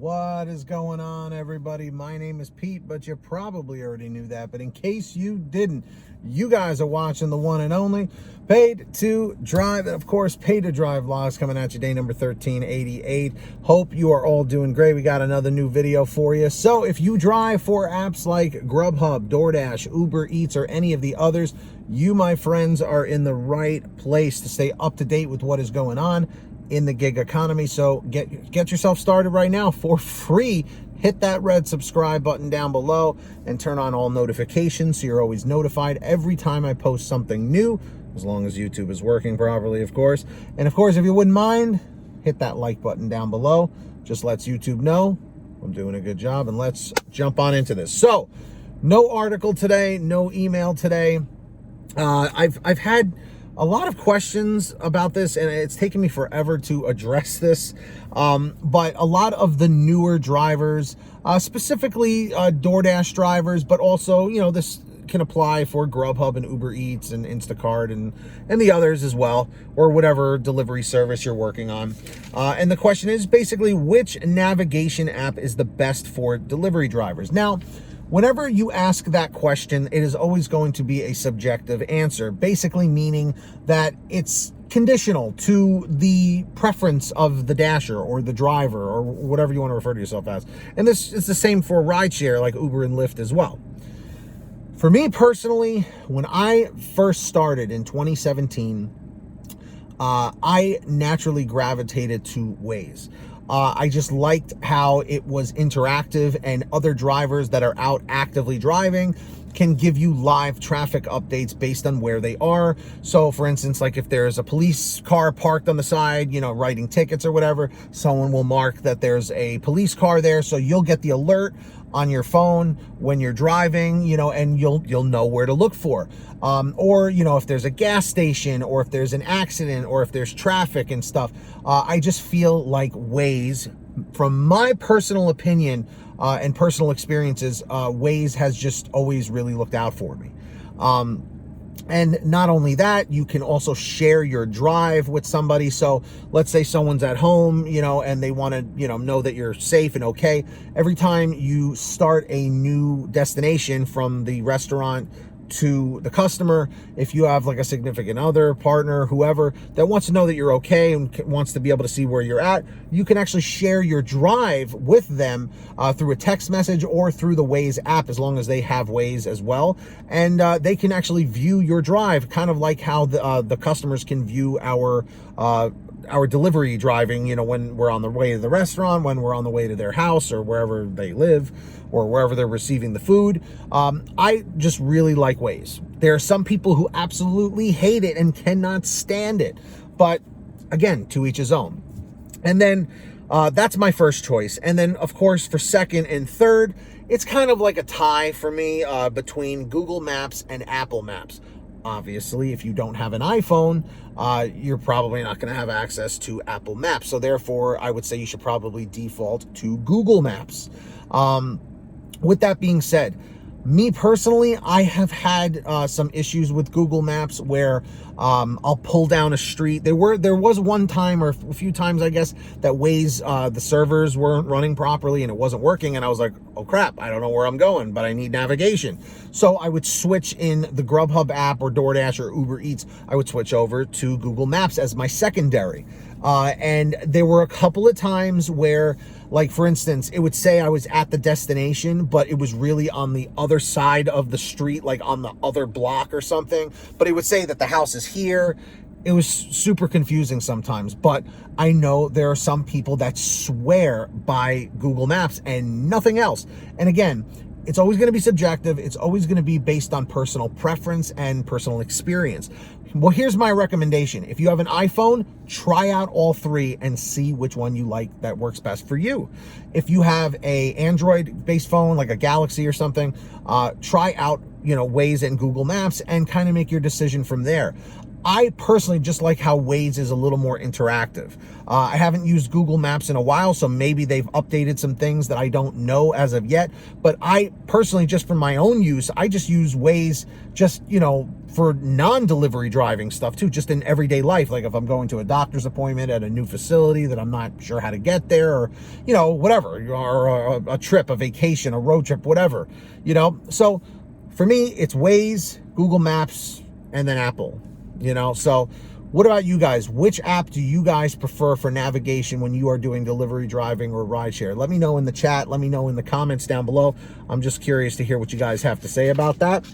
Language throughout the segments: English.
What is going on, everybody? My name is Pete, but you probably already knew that. But in case you didn't, you guys are watching the one and only Paid to Drive, and of course, Paid to Drive Vlogs coming at you day number 1388. Hope you are all doing great. We got another new video for you. So if you drive for apps like GrubHub, DoorDash, Uber Eats, or any of the others, you, my friends, are in the right place to stay up to date with what is going on in the gig economy. So get yourself started right now for free. Hit that red subscribe button down below and turn on all notifications so you're always notified every time I post something new, as long as YouTube is working properly, of course. And of course, if you wouldn't mind, hit that like button down below. Just lets YouTube know I'm doing a good job, and let's jump on into this. So no article today, no email today. I've had a lot of questions about this, and it's taken me forever to address this. But a lot of the newer drivers, specifically DoorDash drivers, but also, you know, this can apply for GrubHub and Uber Eats and Instacart and the others as well, or whatever delivery service you're working on. And the question is basically, which navigation app is the best for delivery drivers? Now, whenever you ask that question, it is always going to be a subjective answer, basically meaning that it's conditional to the preference of the dasher or the driver or whatever you want to refer to yourself as. And this is the same for rideshare like Uber and Lyft as well. For me personally, when I first started in 2017, I naturally gravitated to Waze. I just liked how it was interactive, and other drivers that are out actively driving can give you live traffic updates based on where they are. So for instance, like if there's a police car parked on the side, you know, writing tickets or whatever, someone will mark that there's a police car there. So you'll get the alert on your phone when you're driving, you know, and you'll know where to look for. Or, you know, if there's a gas station, or if there's an accident, or if there's traffic and stuff. I just feel like Waze, from my personal opinion and personal experiences, Waze has just always really looked out for me. And not only that, you can also share your drive with somebody. So let's say someone's at home, you know, and they want to, you know that you're safe and okay. Every time you start a new destination from the restaurant to the customer, if you have like a significant other, partner, whoever that wants to know that you're okay and wants to be able to see where you're at, you can actually share your drive with them through a text message or through the Waze app, as long as they have Waze as well. And they can actually view your drive, kind of like how the customers can view our delivery driving, you know, when we're on the way to the restaurant, when we're on the way to their house or wherever they live, or wherever they're receiving the food. I just really like Waze. There are some people who absolutely hate it and cannot stand it, but again, to each his own. And then that's my first choice. And then of course, for second and third, it's kind of like a tie for me between Google Maps and Apple Maps. Obviously, if you don't have an iPhone, you're probably not going to have access to Apple Maps. So therefore, I would say you should probably default to Google Maps. With that being said, me personally, I have had some issues with Google Maps where I'll pull down a street. There was one time, or a few times, I guess, that Waze, the servers weren't running properly and it wasn't working. And I was like, oh crap, I don't know where I'm going, but I need navigation. So I would switch in the GrubHub app or DoorDash or Uber Eats. I would switch over to Google Maps as my secondary. And there were a couple of times where, like, for instance, it would say I was at the destination, but it was really on the other side of the street, like on the other block or something. But it would say that the house is here. It was super confusing sometimes, but I know there are some people that swear by Google Maps and nothing else. And again, it's always going to be subjective. It's always going to be based on personal preference and personal experience. Well, here's my recommendation. If you have an iPhone, try out all three and see which one you like that works best for you. If you have a Android-based phone, like a Galaxy or something, try out, you know, Waze and Google Maps and kind of make your decision from there. I personally just like how Waze is a little more interactive. I haven't used Google Maps in a while, so maybe they've updated some things that I don't know as of yet. But I personally, just for my own use, I just use Waze just, you know, for non-delivery driving stuff too, just in everyday life. Like if I'm going to a doctor's appointment at a new facility that I'm not sure how to get there, or, you know, whatever, or a trip, a vacation, a road trip, whatever, you know. So for me, it's Waze, Google Maps, and then Apple, you know. So what about you guys? Which app do you guys prefer for navigation when you are doing delivery driving or rideshare? Let me know in the chat. Let me know in the comments down below. I'm just curious to hear what you guys have to say about that.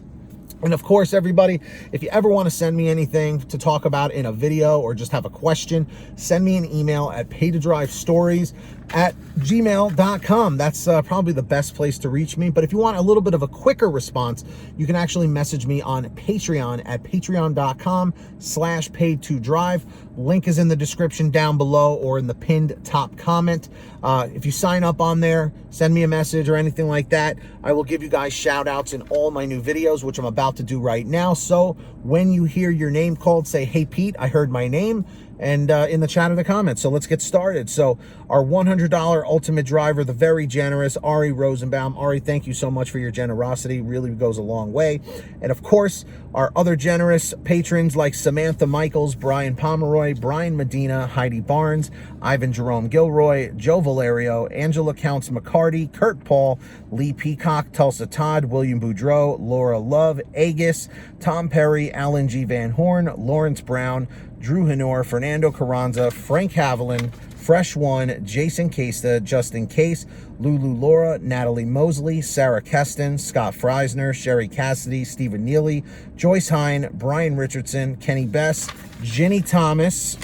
And of course, everybody, if you ever want to send me anything to talk about in a video or just have a question, send me an email at paytodrivestories@gmail.com. That's probably the best place to reach me. But if you want a little bit of a quicker response, you can actually message me on Patreon at patreon.com/paytodrive. Link is in the description down below or in the pinned top comment. If you sign up on there, send me a message or anything like that, I will give you guys shout outs in all my new videos, which I'm about to do right now. So when you hear your name called, say, "Hey Pete, I heard my name," and in the chat or the comments. So let's get started. So our $100 ultimate driver, the very generous Ari Rosenbaum. Ari, thank you so much for your generosity. Really goes a long way. And of course, our other generous patrons like Samantha Michaels, Brian Pomeroy, Brian Medina, Heidi Barnes, Ivan Jerome Gilroy, Joe Valerio, Angela Counts McCarty, Kurt Paul, Lee Peacock, Tulsa Todd, William Boudreau, Laura Love, Agus, Tom Perry, Alan G. Van Horn, Lawrence Brown, Drew Hanor, Fernando Carranza, Frank Haviland, Fresh One, Jason Casta, Justin Case, Lulu Laura, Natalie Mosley, Sarah Keston, Scott Freisner, Sherry Cassidy, Stephen Neely, Joyce Hine, Brian Richardson, Kenny Bess, Ginny Thomas,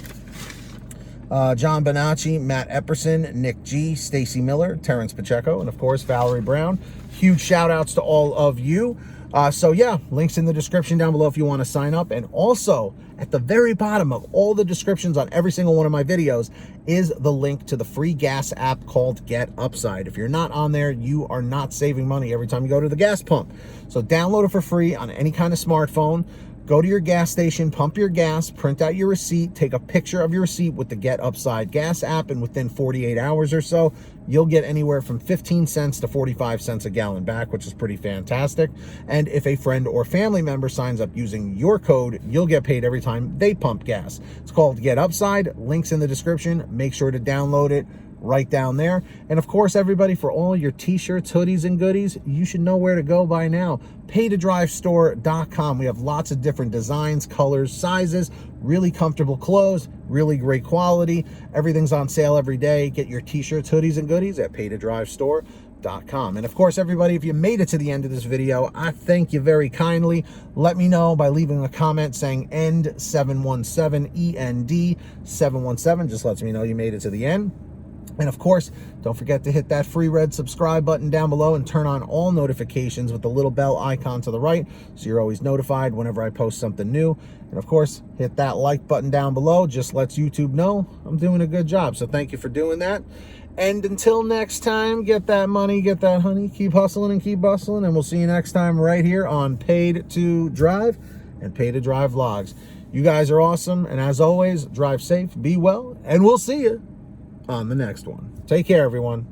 John Bonacci, Matt Epperson, Nick G, Stacy Miller, Terrence Pacheco, and of course, Valerie Brown. Huge shout outs to all of you. So yeah, links in the description down below if you want to sign up. And also at the very bottom of all the descriptions on every single one of my videos is the link to the free gas app called Get Upside. If you're not on there, you are not saving money every time you go to the gas pump. So download it for free on any kind of smartphone. Go to your gas station, pump your gas, print out your receipt, take a picture of your receipt with the Get Upside gas app, and within 48 hours or so, you'll get anywhere from 15 cents to 45 cents a gallon back, which is pretty fantastic. And if a friend or family member signs up using your code, you'll get paid every time they pump gas. It's called Get Upside. Links in the description. Make sure to download it right down there. And of course, everybody, for all your t-shirts, hoodies, and goodies, you should know where to go by now. paytodrivestore.com. We have lots of different designs, colors, sizes, really comfortable clothes, really great quality. Everything's on sale every day. Get your t-shirts, hoodies, and goodies at paytodrivestore.com. And of course, everybody, if you made it to the end of this video, I thank you very kindly. Let me know by leaving a comment saying END717, END717. Just lets me know you made it to the end. And of course, don't forget to hit that free red subscribe button down below and turn on all notifications with the little bell icon to the right so you're always notified whenever I post something new. And of course, hit that like button down below. Just lets YouTube know I'm doing a good job. So thank you for doing that. And until next time, get that money, get that honey, keep hustling and keep bustling. And we'll see you next time right here on Paid to Drive and Pay to Drive Vlogs. You guys are awesome. And as always, drive safe, be well, and we'll see you on the next one. Take care, everyone.